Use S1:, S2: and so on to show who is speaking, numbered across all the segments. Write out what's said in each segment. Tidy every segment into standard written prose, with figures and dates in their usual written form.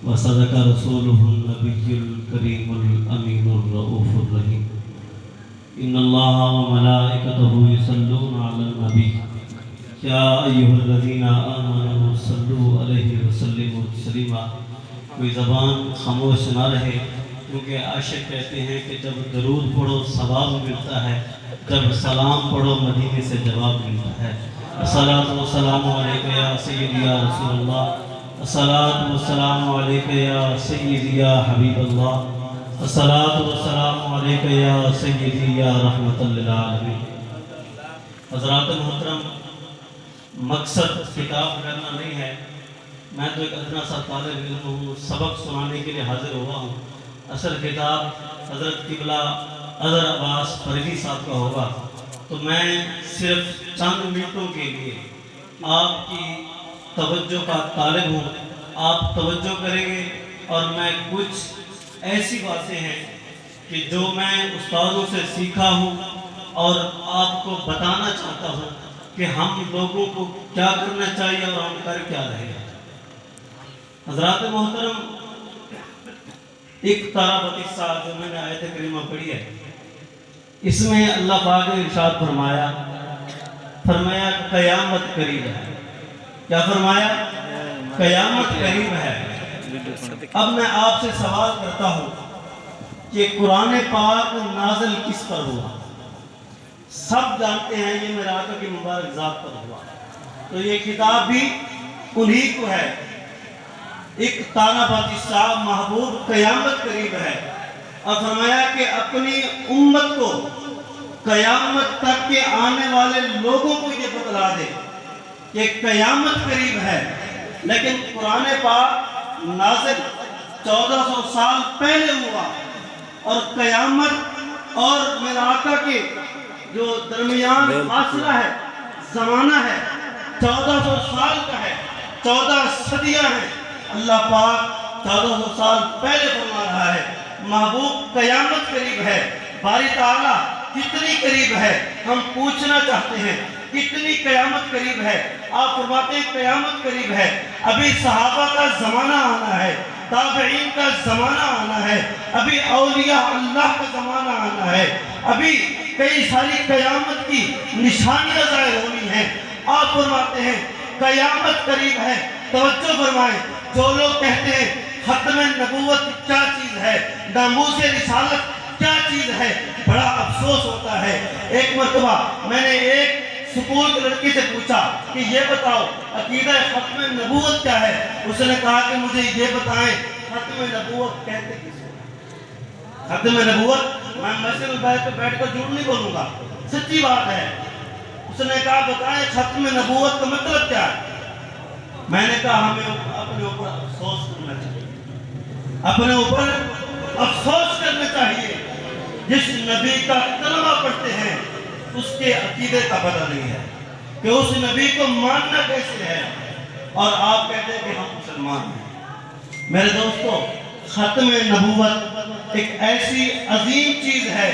S1: وصدق رسوله النبي الكريم الأمين الرؤوف الرحيم إن الله وملائكته يصلون على النبي يا أيها الذين آمنوا صلوا عليه وسلموا تسليما. کوئی زبان خاموش نہ رہے، کیونکہ عاشق کہتے ہیں کہ جب درود پڑھو ثواب ملتا ہے، جب سلام پڑھو مدینے سے جواب ملتا ہے. الصلاۃ والسلام علیک یا سیدی یا رسول اللہ، الصلاۃ والسلام علیک یا سیدی یا حبیب اللہ، الصلاۃ والسلام علیک یا سیدی یا رحمت للعالمین. حضرات محترم، مقصد کتاب کرنا نہیں ہے، میں تو ایک ادنا سا طالب علم ہوں، سبق سنانے کے لیے حاضر ہوا ہوں. اصل کتاب حضرت قبلہ اظہر عباس فرید صاحب کا ہوگا، تو میں صرف چند منٹوں کے لیے آپ کی توجہ کا طالب ہوں. آپ توجہ کریں گے اور میں کچھ ایسی باتیں ہیں کہ جو میں استادوں سے سیکھا ہوں اور آپ کو بتانا چاہتا ہوں کہ ہم لوگوں کو کیا کرنا چاہیے اور ہم کر کیا رہے ہیں. حضرات محترم، اقتربت الساعۃ جو میں نے آیت کریمہ پڑھی ہے، اس میں اللہ پاک نے ارشاد فرمایا قیامت قریب ہے. کیا فرمایا؟ قیامت قریب ہے. اب میں آپ سے سوال کرتا ہوں کہ قرآن پاک نازل کس پر ہوا؟ سب جانتے ہیں یہ میرے آقا کی مبارک ذات پر ہوا، تو یہ کتاب بھی انہی کو ہے. اقتربت الساعۃ، محبوب قیامت قریب ہے، اور فرمایا کہ اپنی امت کو قیامت تک کے آنے والے لوگوں کو یہ بتلا دے کہ قیامت قریب ہے. لیکن قرآن پاک نازل 1400 سال پہلے ہوا، اور قیامت اور میرے آقا کے جو درمیان فاصلہ ہے، زمانہ ہے، 1400 سال کا ہے، 14 صدیاں ہیں. اللہ پاک 1400 سال پہلے فرما رہا ہے محبوب قیامت قریب ہے. باری تعالیٰ کتنی قریب ہے ہم پوچھنا چاہتے ہیں، کتنی قیامت قریب ہے؟ آپ فرماتے ہیں قیامت قریب ہے. ابھی صحابہ کا زمانہ آنا ہے، تابعین کا زمانہ آنا ہے، ابھی اولیاء اللہ کا زمانہ آنا ہے، ابھی کئی ساری قیامت کی نشانیاں ظاہر ہونی ہیں. آپ فرماتے ہیں قیامت قریب ہے. توجہ فرمائیں، جو لوگ کہتے ہیں ختم نبوت کیا چیز ہے، ناموس رسالت کیا چیز ہے، بڑا افسوس ہوتا ہے. ایک مرتبہ میں نے ایک سکول کی لڑکی سے پوچھا کہ یہ بتاؤ عقیدہ ختم نبوت کیا ہے؟ اس نے کہا کہ مجھے یہ بتائیں ختم نبوت کہتے کس کو؟ ختم نبوت، میں مسجد البیت پہ بیٹھ کر جھوٹ نہیں بولوں گا، سچی بات ہے. اس نے کہا بتائیں ختم نبوت کا مطلب کیا ہے؟ میں نے کہا ہمیں اپنے اوپر افسوس کرنا چاہیے، اپنے اوپر افسوس کرنا چاہیے. جس نبی کا کلمہ پڑھتے ہیں اس کے عقیدے کا پتہ نہیں ہے کہ اس نبی کو ماننا کیسے ہے، اور آپ کہتے ہیں کہ ہم مسلمان ہیں. میرے دوستو، ختم نبوت ایک ایسی عظیم چیز ہے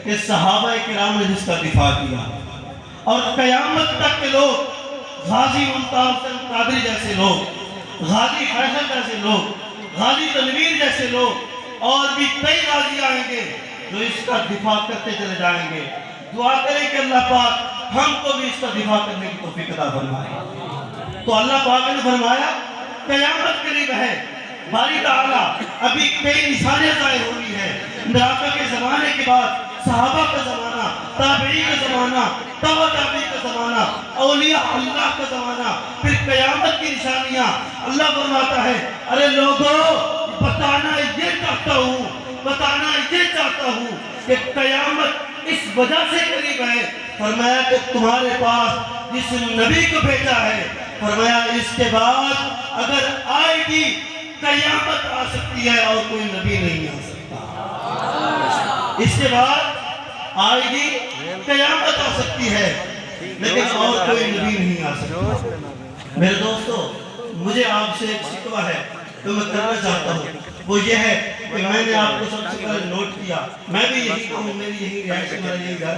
S1: کہ صحابہ کرام نے جس کا دفاع کیا، اور قیامت تک کے لوگ، غازی ممتاز قادری جیسے لوگ، غازی فیصل جیسے لوگ، غازی تنویر جیسے لوگ، اور بھی کئی غازی آئیں گے جو اس کا دفاع کرتے چلے جائیں گے. دعا کریں کہ اللہ پاک ہم کو بھی اس کا دفاع کرنے کی توفیق عطا فرمائے. تو اللہ پاک نے فرمایا قیامت قریب ہے. باری تعالیٰ ابھی کئی نشانیاں ظاہر ہونی ہیں. میرے آقا کے زمانے کے بعد صحابہ کا زمانہ، تابعین کا زمانہ، تبع تابعین کا زمانہ، اولیاء اللہ کا زمانہ، پھر قیامت کی نشانیاں. اللہ فرماتا ہے ارے لوگوں، بتانا یہ چاہتا ہوں کہ قیامت اس وجہ سے قریب ہے. فرمایا کہ تمہارے پاس جس نبی کو بھیجا ہے، فرمایا اس کے بعد اگر آئے گی قیامت آ سکتی ہے اور کوئی نبی نہیں آ سکتا. اس کے بعد آئے گی قیامت آ سکتی ہے لیکن اور کوئی نبی نہیں آ سکتا. میرے دوستو، مجھے آپ سے ایک شکوہ ہے جو میں کرنا چاہتا ہوں، وہ یہ ہے کہ میں نے آپ کو سب سے پہلے نوٹ کیا. میں بھی یہی کہوں، میری یہی رہائش، میرا یہی گھر،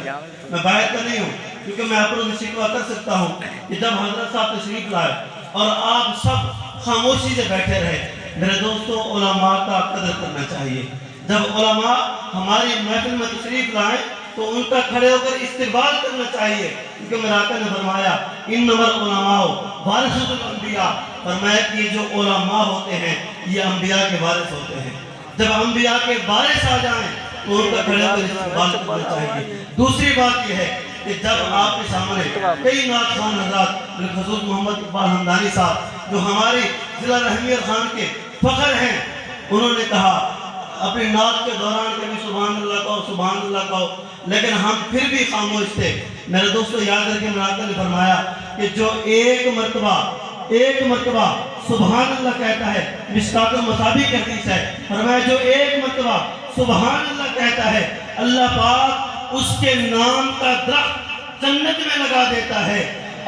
S1: میں باہر کا نہیں ہوں، کیونکہ میں آپ لوگوں سے شکوہ کر سکتا ہوں کہ جب حضرت صاحب تشریف لائے اور آپ سب خاموشی سے بیٹھے رہے، میرے دوستوں علماء کا قدر کرنا چاہیے. جب علماء ہماری محفل میں تشریف لائیں تو ان کا کھڑے ہو کر استقبال کرنا چاہیے، کیونکہ میرے آقا نے فرمایا انما العلماء وارثۃ الانبیاء، فرمایا کہ یہ جو علماء ہوتے ہیں یہ انبیاء کے وارث ہوتے ہیں. جب انبیاء کے وارث آ جائیں تو ان کا کھڑے ہو کر استقبال کرنا چاہیے. دوسری بات یہ ہے کہ جب آپ کے سامنے کئی نعت خوان حضرات بالخصوص محمد اقبال حمدانی صاحب جو ہمارے ضلع رحمیت خان کے فخر ہیں، انہوں نے کہا اپنی نعت کے دوران کبھی سبحان اللہ کہو سبحان اللہ کہو، لیکن ہم پھر بھی خاموش تھے. میرے دوستو یاد رکھیں میرے آقا نے فرمایا کہ جو ایک مرتبہ سبحان اللہ کہتا ہے، مشکات المصابیح کی حدیث ہے، فرمایا جو ایک مرتبہ سبحان اللہ کہتا ہے اللہ پاک اس کے نام کا درخت جنت میں لگا دیتا ہے،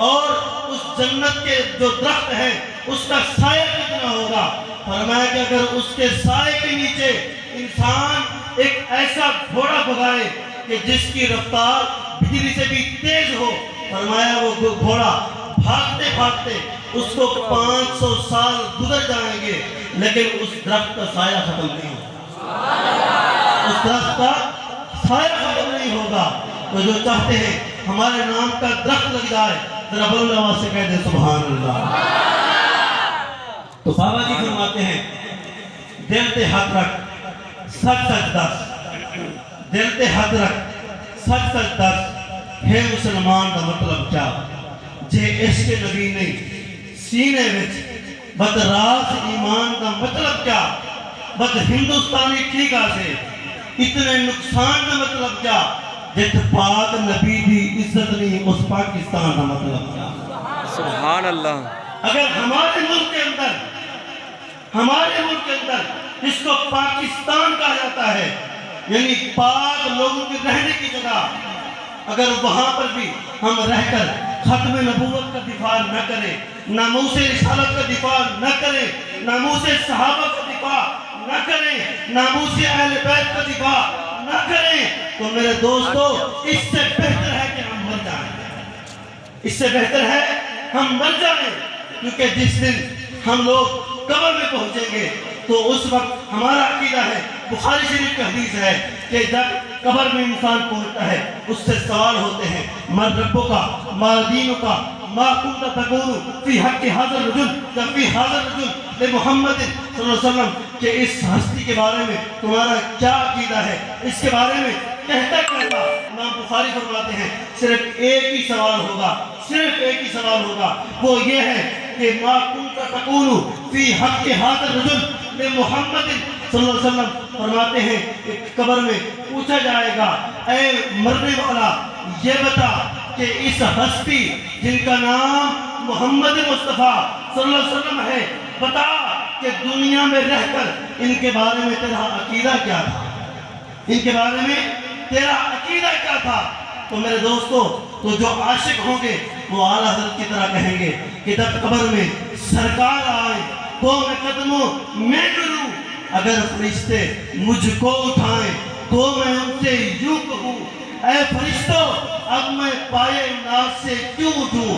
S1: اور اس جنت کے جو درخت ہے اس کا سایہ کتنا ہوگا. فرمایا کہ اگر اس کے سائے کے نیچے انسان ایک ایسا گھوڑا بھگائے کہ جس کی رفتار بجلی سے بھی تیز ہو، فرمایا وہ گھوڑا بھاگتے بھاگتے اس کو 500 سال گزر جائیں گے لیکن اس درخت کا سایہ ختم نہیں ہوگا. اس درخت کا سایہ ختم نہیں ہوگا. تو جو چاہتے ہیں ہمارے نام کا درخت لگ جائے ذرا بلند آواز سے کہہ دیں سبحان اللہ. تو بابا جی فرماتے ہیں دل تے ہاتھ رکھ سچ سچ دس، دل تے ہاتھ رکھ سچ سچ دس، ہے مسلمان دا مطلب کیا؟ جے عشق نبی نہیں سینے وچ بد راز ایمان دا مطلب کیا؟ بد ہندوستانی ٹھیکا سے اتنے نقصان دا مطلب کیا؟ جت پاک نبی دی عزت نہیں اس پاکستان دا مطلب کیا؟
S2: سبحان اللہ.
S1: اگر ہمارے ملک کے اندر جس کو پاکستان کہا جاتا ہے یعنی پاک لوگوں کے رہنے کی جگہ، اگر وہاں پر بھی ہم رہ کر ختم نبوت کا دفاع نہ کریں، ناموس رسالت کا دفاع نہ کریں، ناموس صحابہ کا دفاع نہ کریں، ناموس اہل بیت کا دفاع نہ کریں، تو میرے دوستو اس سے بہتر ہے کہ ہم مر جائیں. اس سے بہتر ہے ہم مر جائیں، کیونکہ جس دن ہم لوگ قبر میں پہنچیں گے تو اس وقت ہمارا عقیدہ ہے، بخاری شریف کی حدیث ہے کہ جب قبر میں انسان پہنچتا ہے اس سے سوال ہوتے ہیں من ربک کا، ما دینک کا، ما کنت تقول فی حق ھذا الرجل یا فی ھذا الرجل لمحمد صلی اللہ علیہ وسلم، کہ اس ہستی کے بارے میں تمہارا کیا عقیدہ ہے، اس کے بارے میں کہتا امام بخاری فرماتے ہیں صرف ایک ہی سوال ہوگا، وہ یہ ہے کہ ما کنت تقول فی حق ھذا الرجل لمحمد صلی اللہ علیہ وسلم. فرماتے ہیں کہ قبر میں پوچھا جائے گا اے مرنے والا یہ بتا کہ اس ہستی جن کا نام محمد مصطفیٰ صلی اللہ علیہ وسلم ہے، بتا کہ دنیا میں رہ کر ان کے بارے میں تیرا عقیدہ کیا تھا، ان کے بارے میں تیرا عقیدہ کیا تھا. تو میرے دوستو تو جو عاشق ہوں گے وہ اعلیٰ حضرت کی طرح کہیں گے کہ جب قبر میں سرکار آئے تو میں قدموں میں گروں، اگر فرشتے مجھ کو اٹھائیں تو میں ان سے یوں کہوں اے فرشتوں اب میں پائے ناز سے کیوں اٹھوں،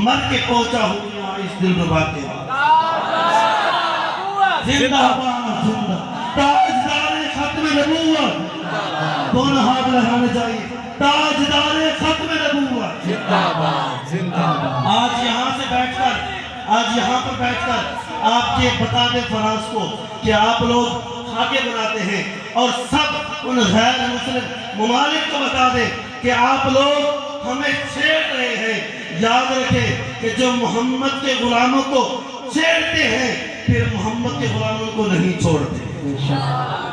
S1: مر کے پہنچا ہوں یہاں اس دلربا کے زندہ باد زندہ تاجدار ختم نبوت، دونوں ہاتھ لہرانے چاہیے، تاجدار ختم نبوت زندہ باد. آج یہاں پر بیٹھ کر آپ یہ بتا دیں فرانس کو کہ آپ لوگ خاکے بناتے ہیں، اور سب ان غیر مسلم ممالک کو بتا دیں کہ آپ لوگ ہمیں چھیڑ رہے ہیں. یاد رکھیں کہ جو محمد کے غلاموں کو چھیڑتے ہیں پھر محمد کے غلاموں کو نہیں چھوڑتے.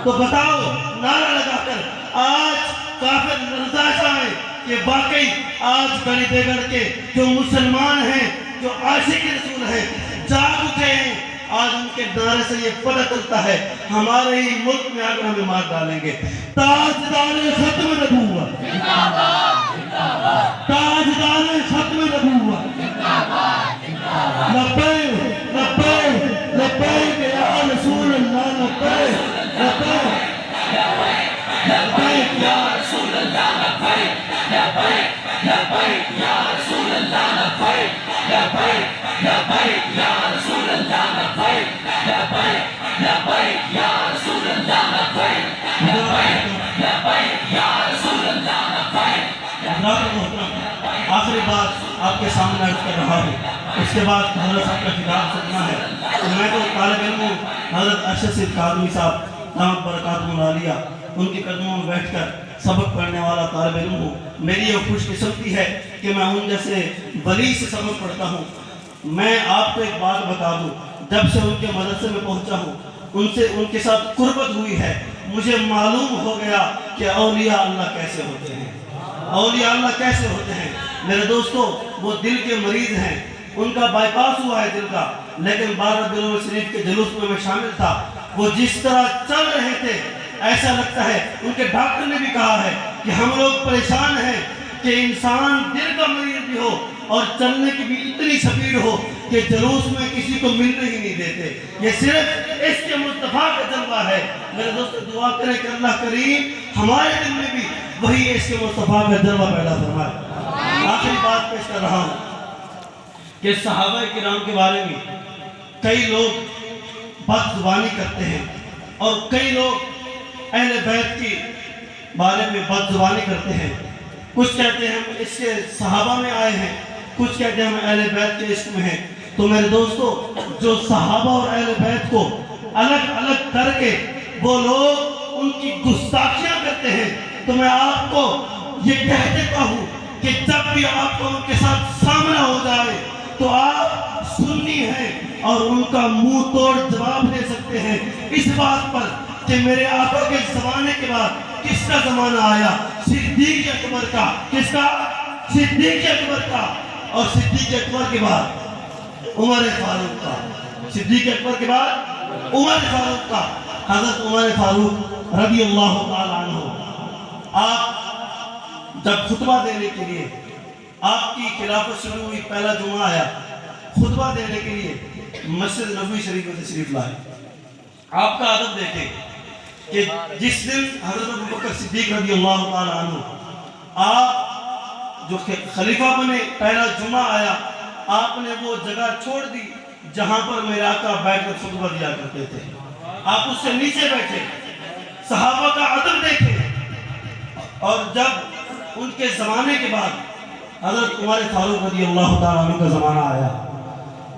S1: تو بتاؤ نعرہ لگا کر آج کافر رضا جائیں کہ واقعی آج گڑی بگڑ کے جو مسلمان ہیں، جو عاشق رسول ہیں، جاگ اٹھے ہیں. آج ان کے نعرے سے یہ پتہ چلتا ہے ہمارے ہی ملک میں آگر ہمیں مار ڈالیں گے. تاجدار ختم نبوت، تاجدار ختم نبوت، لبیک لبیک لبیک یا رسول اللہ، لبیک لبیک لبیک یا رسول اللہ، لبیک لبیک لبیک یا رسول اللہ، لبیک لبیک لبیک یا رسول اللہ، لبیک لبیک
S3: لبیک یا رسول اللہ لبیک لبیک یا رسول اللہ لبیک۔
S1: حضرات محترم، آخری بات آپ کے سامنے عرض کر رہا ہوں، اس کے بعد حضرت صاحب کا خطاب سننا ہے۔ تو میں تو طالب علم ہوں، حضرت ارشد سید کاظمی صاحب دامت برکاتہم العالیہ، ان کے قدموں میں بیٹھ کر سبق پڑھنے والا طالب علم ہوں۔ میری یہ خوش قسمتی ہے کہ میں ان جیسے ولی سے سبق پڑھتا ہوں۔ میں آپ کو ایک بات بتا دوں، جب سے ان کے مدرسے میں پہنچا ہوں، ان کے ساتھ قربت ہوئی ہے، مجھے معلوم ہو گیا کہ اولیاء اللہ کیسے ہوتے ہیں، اولیاء اللہ کیسے ہوتے ہیں۔ میرے دوستو، وہ دل کے مریض ہیں، ان کا بائی پاس ہوا ہے دل کا، لیکن بارہ دلوں شریف کے جلوس میں شامل تھا۔ وہ جس طرح چل رہے تھے ایسا لگتا ہے، ان کے ڈاکٹر نے بھی کہا ہے کہ ہم لوگ پریشان ہیں کہ انسان دل کا مریض بھی ہو اور چلنے کی بھی اتنی سپیڈ ہو کہ جلوس میں کسی کو ملنے ہی نہیں دیتے۔ یہ صرف اس کے مصطفیٰ کا جلوہ ہے۔ میرے دوستو، دعا کریں کہ اللہ کریم ہمارے دل میں بھی وہی اس کے مصطفیٰ کا جلوہ پیدا فرمائے۔ آخری بات پیش کر رہا ہوں کہ صحابہ کرام کے بارے میں کئی لوگ بد زبانی کرتے ہیں اور کئی لوگ اہل بیت کی بارے میں بد زبانی کرتے ہیں۔ کچھ کہتے ہیں ہم اس کے صحابہ میں آئے ہیں، کچھ کہتے ہیں ہم اہل بیت کے عشق میں ہیں۔ تو میرے دوستو، جو صحابہ اور اہل بیت کو الگ الگ کر کے وہ لوگ ان کی گستاخیاں کرتے ہیں، تو میں آپ کو یہ کہہ دیتا ہوں کہ جب بھی آپ کو ان کے ساتھ سامنا ہو جائے تو آپ سنی ہیں اور ان کا منہ توڑ جواب دے سکتے ہیں اس بات پر کہ میرے آقا کے زمانے کے بعد کس کا زمانہ آیا؟ صدیق اکبر کا۔ کس کا؟ صدیق اکبر کا۔ اور صدیق اکبر کے بعد عمر فاروق کا۔ صدیق اکبر کے بعد عمر فاروق کا۔ حضرت عمر فاروق رضی اللہ تعالیٰ عنہ، آپ جب خطبہ دینے کے لیے آپ کی خلافت شروع ہوئی، پہلا جمعہ آیا، خطبہ دینے کے لیے مسجد نبوی شریف میں تشریف لائے۔ آپ کا ادب دیکھیں کہ جس دن حضرت ابوبکر صدیق رضی اللہ تعالیٰ عنہ آپ جو خلیفہ بنے، پہلا جمعہ آیا، آپ نے وہ جگہ چھوڑ دی جہاں پر میرے آقا بیٹھ کر خطبہ دیا کرتے تھے، آپ اس سے نیچے بیٹھے، صحابہ کا ادب دیکھیں۔ اور جب ان کے زمانے کے بعد حضرت عمر فاروق رضی اللہ تعالیٰ عنہ کا زمانہ آیا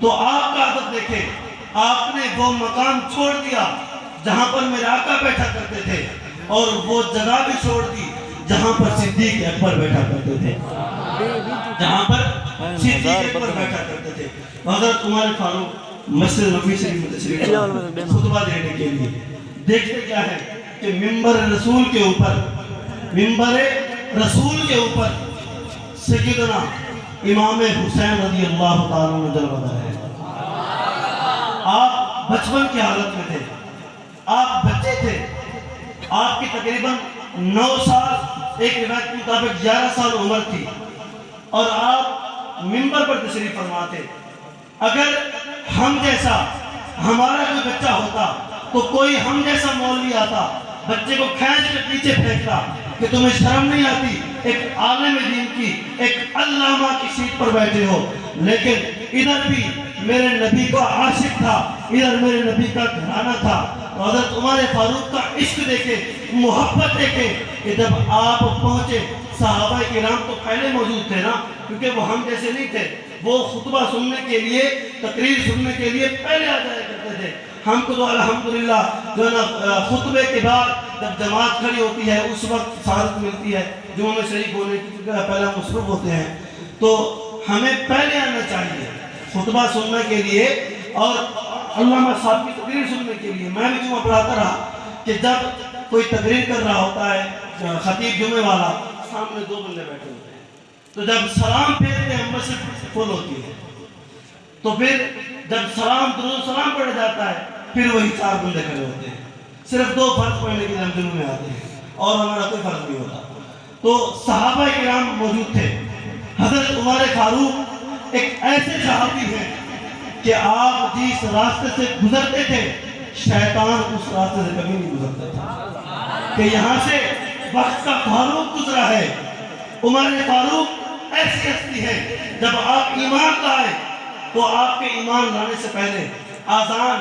S1: تو آپ کا ادب دیکھیں، آپ نے وہ مقام چھوڑ دیا جہاں پر میرے آقا بیٹھا کرتے تھے اور وہ جگہ بھی چھوڑ دی جہاں پر صدیق اکبر بیٹھا کرتے تھے، جہاں پر صدیق اکبر بیٹھا کرتے تھے۔ حضرت عمر فاروق مسجد نبوی شریف میں تشریف لائے خطبہ دینے کے لیے۔ دیکھتے کیا ہے کہ منبر رسول کے اوپر سیدنا امام حسین رضی اللہ تعالیٰ عنہ جلوہ دار ہے۔ آپ بچپن کی حالت میں تھے، آپ بچے تھے، آپ کی تقریباً 9 سال، ایک روایت کے مطابق 11 سال عمر تھی، اور آپ منبر پر تشریف فرما تھے۔ اگر ہم جیسا ہمارا کوئی بچہ ہوتا تو کوئی ہم جیسا مولوی آتا، بچے کو کھینچ کر پیچھے پھینکتا کہ تمہیں شرم نہیں آتی، ایک عالم دین کی، ایک علامہ کی سیٹ پر بیٹھے ہو۔ لیکن ادھر بھی میرے نبی کا عاشق تھا، ادھر میرے نبی کا گھرانہ تھا۔ حضرت عمر فاروق کا عشق دیکھے، محبت دیکھے کہ جب آپ پہنچے، صحابہ کرام تو پہلے موجود تھے نا، کیونکہ وہ ہم جیسے نہیں تھے، وہ خطبہ سننے کے لیے، تقریر سننے کے لیے پہلے آ جایا کرتے تھے۔ ہم کو تو الحمدللہ جو ہے نا خطبے کے بعد جب جماعت کھڑی ہوتی ہے اس وقت سعادت ملتی ہے جمعہ میں شریک ہونے کی، پہلے ہم مصروف ہوتے ہیں، تو ہمیں پہلے آنا چاہیے خطبہ سننے کے لیے اور علامہ صاحب کی تقریر سننے کے لیے۔ میں بھی جمعہ پڑھاتا رہا کہ جب کوئی تقریر کر رہا ہوتا ہے خطیب جمعے والا، سامنے 2 بندے بیٹھے ہوتے ہیں، تو جب سلام پھیرتے ہیں مسجد فل ہوتی ہے، تو پھر جب درود سلام پڑھ جاتا ہے پھر وہی 4 بندے کھڑے ہوتے ہیں، صرف 2 فرض پڑھنے کے لیے ہم جمعے میں آتے ہیں اور ہمارا کوئی فرض نہیں ہوتا۔ تو صحابہ کرام موجود تھے۔ حضرت عمر فاروق ایک ایسے صحابی ہیں کہ آپ جس راستے سے گزرتے تھے شیطان اس راستے سے کبھی نہیں گزرتا تھا، کہ یہاں سے وقت کا فاروق گزرا ہے۔ عمر فاروق ایسی ہستی ہے، جب آپ ایمان لائے تو آپ کے ایمان لانے سے پہلے آذان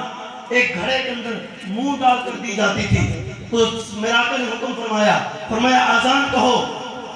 S1: ایک گھڑے کے اندر منہ ڈال کر دی جاتی تھی. تو میرے آقا نے حکم فرمایا اذان کہو.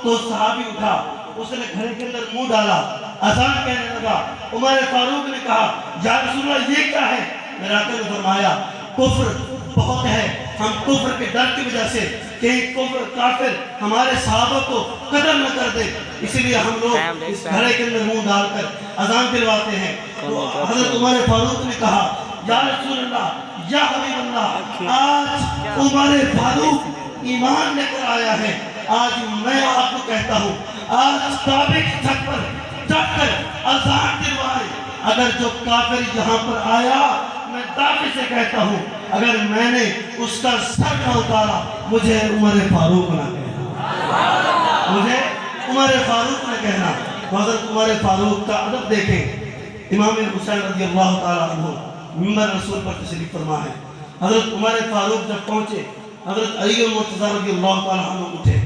S1: تو صحابی اٹھا, اس نے گھڑے کے اندر منہ ڈالا, اذان کہنے لگا. عمر فاروق نے کہا یا رسول اللہ یہ کیا ہے؟ میرے آقا نے فرمایا کفر بہت ہے, ہم کفر کے ڈر کی وجہ سے کہیں کفر کافر ہمارے صحابہ کو قتل نہ کر دے, اس لیے ہم لوگ اس گھڑے کے اندر منہ ڈال کر اذان دلواتے ہیں. تو حضرت عمر فاروق نے کہا یا رسول اللہ یا حبیب اللہ, آج عمر فاروق ایمان لے کر آیا ہے. آج میں آپ کو کہتا ہوں, آج کعبے کی چھت پر چڑھ کر اذان دلوائے. اگر جو کافر یہاں پر آیا, میں دعوے سے کہتا ہوں اگر میں نے اس کا سر نہ اتارا, مجھے عمر فاروق نہ کہنا, مجھے عمر فاروق نہ کہنا. حضرت عمر فاروق کا ادب دیکھیں. امام حسین رضی اللہ تعالیٰ عنہ منبر رسول پر تشریف فرما ہے. حضرت عمر فاروق جب پہنچے, حضرت علی مرتضیٰ رضی اللہ تعالیٰ عنہ اٹھے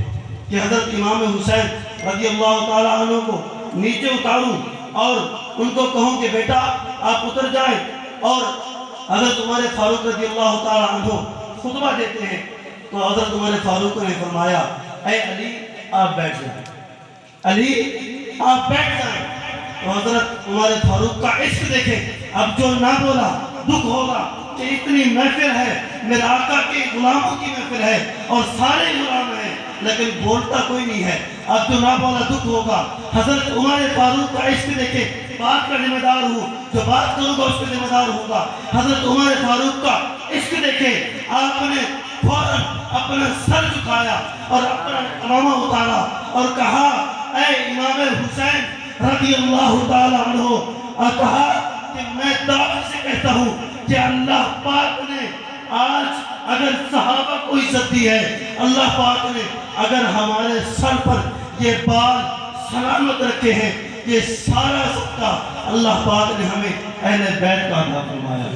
S1: کہ حضرت امام حسین رضی اللہ تعالیٰ عنہ کو نیچے اتاروں اور ان کو کہوں کہ بیٹا آپ اتر جائیں. اور حضرت عمر فاروق رضی اللہ تعالیٰ عنہ خطبہ دیتے ہیں. تو حضرت عمر فاروق نے فرمایا اے علی آپ بیٹھ جائیں, علی آپ بیٹھ جائیں. تو حضرت عمر فاروق کا عشق دیکھیں. اب جو نہ بولا دکھ ہوگا کہ اتنی محفل ہے, میرے آقا کے غلاموں کی محفل ہے اور سارے غلام ہیں, لیکن بولتا کوئی نہیں ہے. اب جو نہ بولا دکھ ہوگا. حضرت عمر فاروق کا عشق دیکھیں. بات کا ذمہ دار ہوں, جو بات کروں گا اس کا ذمہ دار ہوگا. حضرت عمر فاروق کا عشق دیکھیں. آپ نے فوراً اپنا سر جھکایا اور اپنا امامہ اتارا اور کہا اے امام حسین رضی اللہ تعالیٰ عنہ, اور کہا کہ میں دعوے سے کہتا ہوں کہ اللہ پاک نے آج اگر صحابہ کو عزت دی ہے, اللہ پاک نے اگر ہمارے سر پر یہ بال سلامت رکھے ہیں, یہ سارا صدقہ اللہ پاک نے ہمیں اہل بیت کا عطا فرمایا ہے.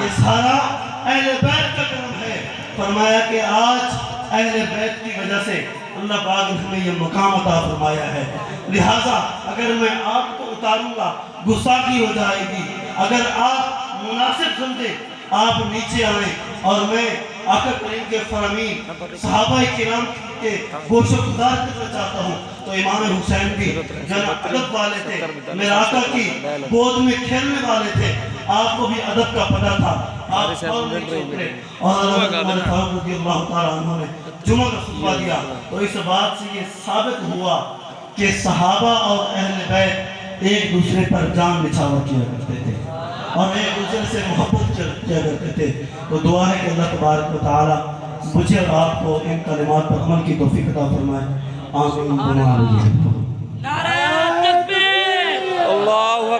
S1: یہ سارا اہل بیت کا کرم ہے. فرمایا کہ آج اہل بیت کی وجہ سے اللہ پاک نے ہمیں یہ مقام عطا فرمایا ہے. لہٰذا اگر میں آپ کو اتاروں گا گستاخی ہو جائے گی. اگر آپ مناسب سمجھے آپ نیچے آئیں اور میں آقا کریم کے فرامین صحابہ کرام کے گوش و گزار کرنا چاہتا ہوں. تو امام حسین بھی جن ادب والے تھے, میرے آقا کی گود میں کھیلنے والے تھے. آپ کو بھی ادب کا پتہ تھا. آپ اور نیچے اترے اور حضرت عمر فاروق رضی اللہ تعالیٰ عنہ نے جمعہ کا خطبہ دیا. تو اس بات سے یہ ثابت ہوا کہ صحابہ اور اہل بیت ایک دوسرے پر جان نچھاور کیا کرتے تھے اور ایک دوسرے سے محبت کیا کرتے تھے. تو دعا ہے کہ اللہ تبارک و تعالیٰ مجھے اور آپ کو ان کلمات پر عمل کی توفیق عطا فرمائے. آمین.